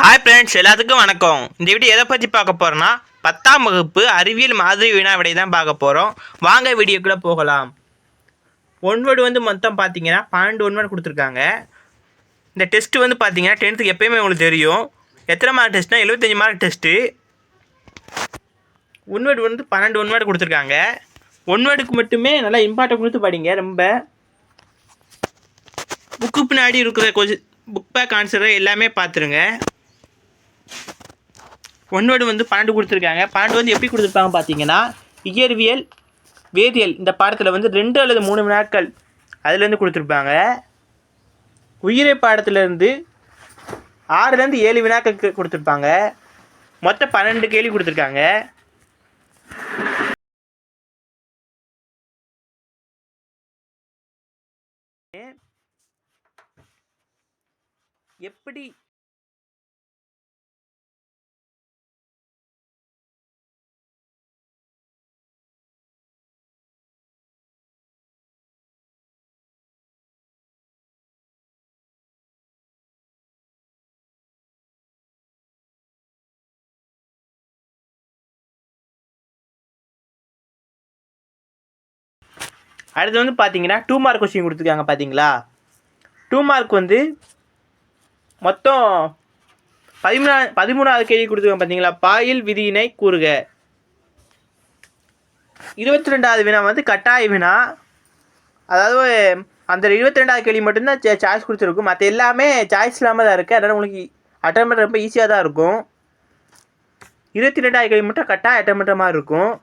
Hi friends, எல்லாத்துக்கும் வணக்கம். இந்த வீடியோ எதை பற்றி பார்க்க போகிறோன்னா 10ஆம் வகுப்பு அறிவியல் மாதிரி வினா விடை தான் பார்க்க போகிறோம். வாங்க வீடியோக்குள்ளே போகலாம். ஒன்வேர்டு மொத்தம் பார்த்தீங்கன்னா 12 ஒன்வேர்டு கொடுத்துருக்காங்க. இந்த டெஸ்ட்டு பார்த்தீங்கன்னா 10th எப்போயுமே உங்களுக்கு தெரியும். எத்தனை மார்க் டெஸ்ட்னா 75 மார்க் டெஸ்ட்டு. ஒன்வேர்டு 12 ஒன்வேர்டு கொடுத்துருக்காங்க. ஒன்வேர்டுக்கு மட்டுமே நல்லா இம்பார்ட்டன்ட் கொடுத்து படிங்க. ரொம்ப புக்கு பின்னாடி இருக்கிற கொஞ்சம் புக் பேக் ஆன்சரை எல்லாமே பார்த்துருங்க. ஒன்வேர்டு 12 கொடுத்துருக்காங்க. 12 எப்படி கொடுத்துருப்பாங்க பார்த்தீங்கன்னா, இயற்பியல் வேதியியல் இந்த பாடத்தில் 2 அல்லது 3 வினாக்கள் அதுலேருந்து கொடுத்துருப்பாங்க. உயிரை பாடத்துலேருந்து 6லேருந்து 7 வினாக்கள் கொடுத்துருப்பாங்க. மொத்தம் 12 கேள்வி கொடுத்துருக்காங்க. எப்படி அடுத்து பார்த்தீங்கன்னா 2 மார்க் கொஸ்டின் கொடுத்துருக்காங்க. பார்த்தீங்களா, 2 மார்க் மொத்தம் 13வது கேள்வி கொடுத்துருக்காங்க. பார்த்தீங்களா, பாயில் விதியினை கூறுக. 22வது வினா கட்டாய வினா. அதாவது அந்த 22வது கேள்வி மட்டும்தான் சாய்ஸ் கொடுத்துருக்கும். மற்ற எல்லாமே சாய்ஸ் இல்லாமல் தான் இருக்குது. அதனால் உங்களுக்கு அட்டன் பண்ணுற ரொம்ப ஈஸியாக தான் இருக்கும். 22வது கேள்வி மட்டும் கட்டாய அட்டன் பண்ணுற மாதிரி இருக்கும்.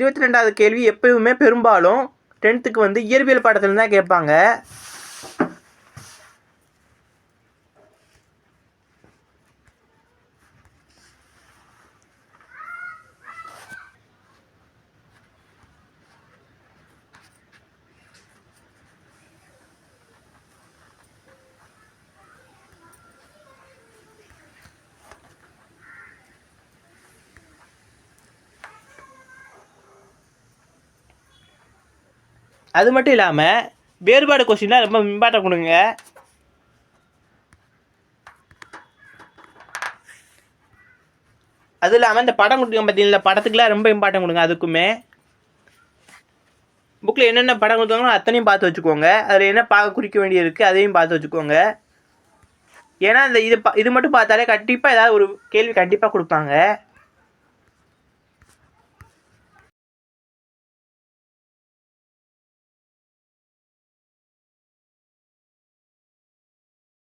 22வது கேள்வி எப்பவுமே பெரும்பாலும் 10th இயற்பியல் பாடத்தில் தான் கேட்பாங்க. அது மட்டும் இல்லாமல் வேறுபாடு கொஸ்டின்லாம் ரொம்ப இம்பார்ட்டன்ட் கொடுங்க. அதுவும் இல்லாமல் இந்த படம் கொடுத்துருங்க பார்த்தீங்களா, படத்துக்குலாம் ரொம்ப இம்பார்ட்டன்ட் கொடுங்க. அதுக்குமே புக்கில் என்னென்ன படம் கொடுத்தாங்களோ அத்தனையும் பார்த்து வச்சுக்கோங்க. அதில் என்ன குறிக்க வேண்டியது இருக்குது அதையும் பார்த்து வச்சுக்கோங்க. ஏன்னா இந்த இது மட்டும் பார்த்தாலே கண்டிப்பாக ஏதாவது ஒரு கேள்வி கண்டிப்பாக கொடுப்பாங்க.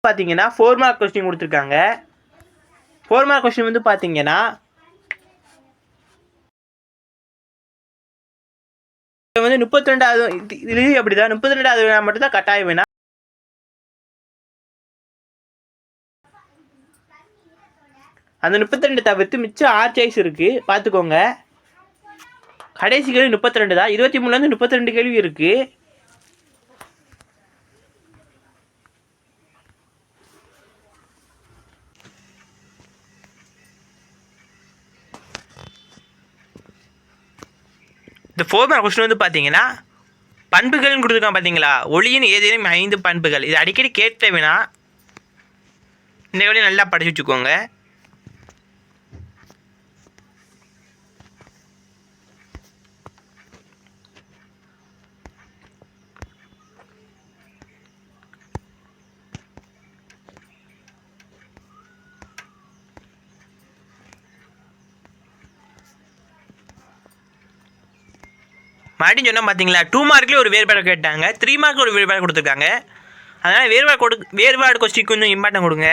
பார்த்தீங்கன்னா 4 மார்க் கொஸ்டின் கொடுத்துருக்காங்க. 4 மார்க் கொஸ்டின் பார்த்தீங்கன்னா இது 32வது இது அப்படிதான். 32வது வினா மட்டும் தான் கட்டாய வினா. அந்த 32 தவிர்த்து மிச்சம் 6 சாய்ஸ் இருக்கு, பார்த்துக்கோங்க. கடைசி கேள்வி 32 தான். 23லேருந்து 32 கேள்வி இருக்கு. இந்த 4 மார்க் கொஸ்டின் பார்த்தீங்கன்னா பண்புகள்னு கொடுத்துருக்காங்க. பார்த்தீங்களா, ஒளியின் ஏதேனும் 5 பண்புகள். இது அடிக்கடி கேட்ட வினா. இந்த வழியை நல்லா படிச்சு வச்சுக்கோங்க. மறுபடியும் சொன்னால் பார்த்தீங்களா, 2 மார்க்லேயே ஒரு வேறுபாடு கேட்டாங்க, 3 மார்க்கில் ஒரு வேறுபாடு கொடுத்துருக்காங்க. அதனால் வேறுபாடு கொஸ்டினுக்கு கொஞ்சம் இம்பார்ட்டன் கொடுங்க.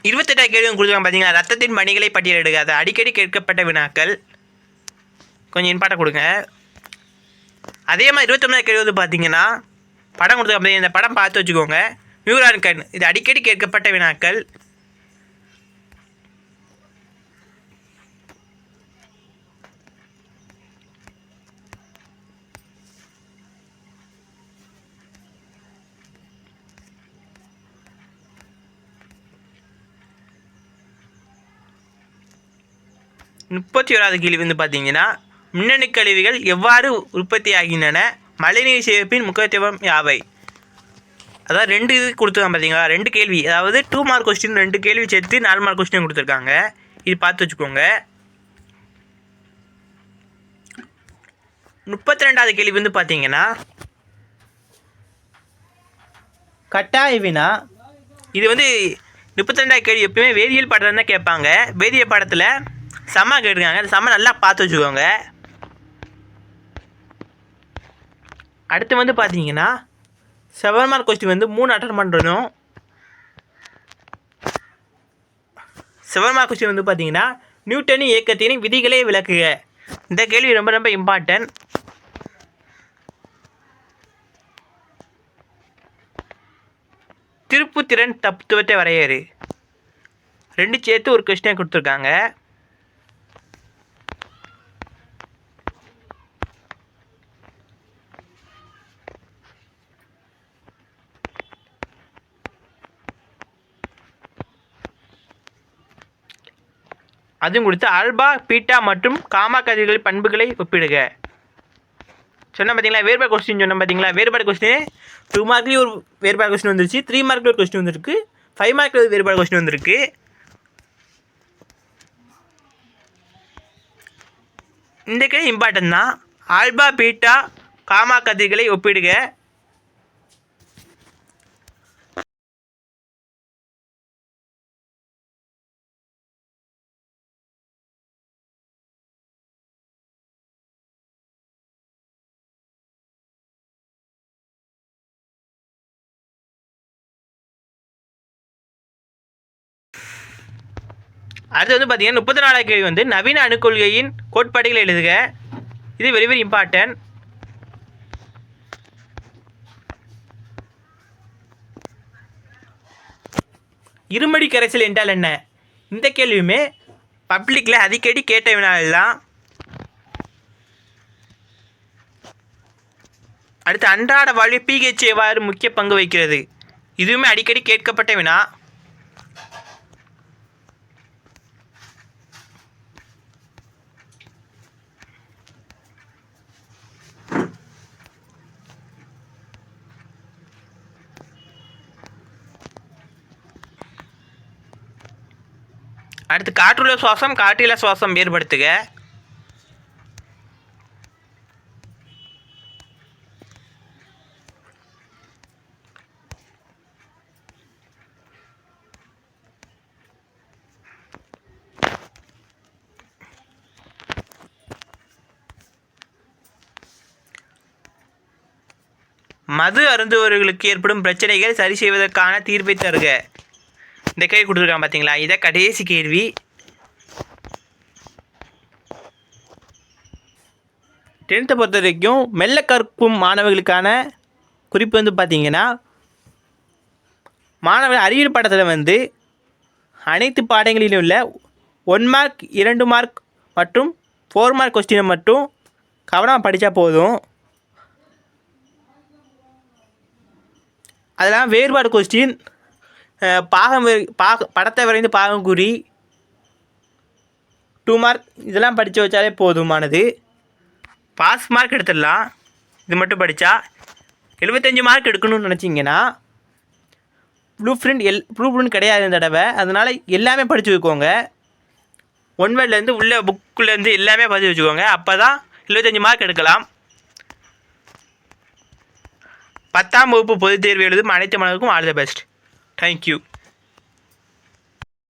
இருபத்தெட்டாவது கேள்வி கொடுத்துருக்காங்க. பார்த்தீங்கன்னா, ரத்தத்தின் மணிகளை பட்டியலிடுக. அது அடிக்கடி கேட்கப்பட்ட வினாக்கள், கொஞ்சம் இம்பார்ட்டன் கொடுங்க. அதே மாதிரி 21வது கேள்வி பார்த்தீங்கன்னா படம் கொடுத்துருக்காங்க. இந்த படம் பார்த்து வச்சுக்கோங்க. நியூரான் கண், இது அடிக்கடி கேட்கப்பட்ட வினாக்கள். 31வது கேள்வி வந்து பார்த்தீங்கன்னா மின்னணு கழிவுகள் எவ்வாறு உற்பத்தி ஆகின்றன, மழைநீர் சேமிப்பின் முக்கியத்துவம் யாவை. அதாவது 2 இது கொடுத்துருக்காங்க பார்த்தீங்களா, 2 கேள்வி, அதாவது 2 மார்க் கொஸ்டின் 2 கேள்வி சேர்த்து 4 மார்க் கொஸ்டின் கொடுத்துருக்காங்க. இது பார்த்து வச்சுக்கோங்க. 32வது கேள்வி வந்து பார்த்தீங்கன்னா கட்டாய வினா. இது வந்து 32வது கேள்வி எப்பயுமே வேதியியல் பாடத்தில் தான் கேட்பாங்க. வேதியியல் பாடத்தில் செம்ம கேட்டிருக்காங்க. அந்த செம்ம நல்லா பார்த்து வச்சுக்கோங்க. அடுத்து வந்து பார்த்தீங்கன்னா 7 மார்க் கொஸ்டின் வந்து 3 அட்டன் பண்ணுறணும். 7 மார்க் கொஸ்டின் வந்து பார்த்தீங்கன்னா நியூட்டனின் இயக்கத்தின் விதிகளை விளக்குக. இந்த கேள்வி ரொம்ப ரொம்ப இம்பார்ட்டன்ட். திருப்புத்திறன் தத்துவத்தை வரையறு. 2 சேர்த்து ஒரு கொஸ்டின் கொடுத்துருக்காங்க. அதுவும் கொடுத்து ஆல்பா பீட்டா மற்றும் காமா கதிர்கள் பண்புகளை ஒப்பிடுக. சொன்ன பார்த்தீங்களா வேறுபாடு கொஸ்டின் சொன்ன பார்த்தீங்களா. வேறுபாடு கொஸ்டின் 2 மார்க்லேயும் ஒரு வேறுபாடு கொஸ்டின் வந்துருச்சு, 3 மார்க்கில் ஒரு கொஸ்டின் வந்துருக்கு, 5 மார்க்கில் ஒரு வேறுபாடு கொஸ்டின் வந்திருக்கு. இந்த கேள்வி இம்பார்ட்டன் தான். ஆல்பா பீட்டா காமா கதிர்களை ஒப்பிடுக. அடுத்து வந்து பார்த்தீங்கன்னா 34வது கேள்வி வந்து நவீன அணுக்கொள்கையின் கோட்பாடுகளை எழுதுக. இது வெரி வெரி இம்பார்ட்டன்ட். இருமடி கரைசல் என்றால் என்ன? இந்த கேள்வியுமே பப்ளிக்கில் அடிக்கடி கேட்ட வினாவில் தான். அடுத்து அன்றாட வாழ்வில் pH எவ்வாறு முக்கிய பங்கு வகிக்கிறது? இதுவுமே அடிக்கடி கேட்கப்பட்ட வினா. அடுத்து காற்றுள்ள சுவாசம் காற்றில்லா சுவாசம் வேறுபடுத்துக. மது அருந்துவர்களுக்கு ஏற்படும் பிரச்சனைகள் சரி செய்வதற்கான தீர்ப்பை தருக. இந்த கேள்வி கொடுத்துருக்காங்க பார்த்தீங்களா. இதை கடைசி கேள்வி. 10th பொறுத்த வரைக்கும் மெல்ல கற்கும் மாணவர்களுக்கான குறிப்பு வந்து பார்த்தீங்கன்னா மாணவர் அறிவியல் பாடத்தில் வந்து அனைத்து பாடங்களிலும் உள்ள 1 மார்க் 2 மார்க் மற்றும் 4 மார்க் கொஸ்டினை மட்டும் கவனமாக படித்தா போதும். அதெல்லாம் வேறுபாடு கொஸ்டின், படத்தை வரைந்து பாகம் குறி, 2 மார்க் இதெல்லாம் படித்து வச்சாலே போதுமானது. பாஸ் மார்க் எடுத்துடலாம். இது மட்டும் படித்தா 75 மார்க் எடுக்கணும்னு நினச்சிங்கன்னா ப்ளூ பிரிண்ட் கிடையாது இந்த தடவை. அதனால் எல்லாமே படித்து வச்சுக்கோங்க. 1 வேர்ட்லேருந்து உள்ள புக்குலேருந்து எல்லாமே படித்து வச்சுக்கோங்க. அப்போ தான் 75 மார்க் எடுக்கலாம். 10ஆம் வகுப்பு பொதுத் தேர்வு எழுதும் அனைத்து மாணவர்களுக்கும் ஆல் தி பெஸ்ட். தேங்க்யூ.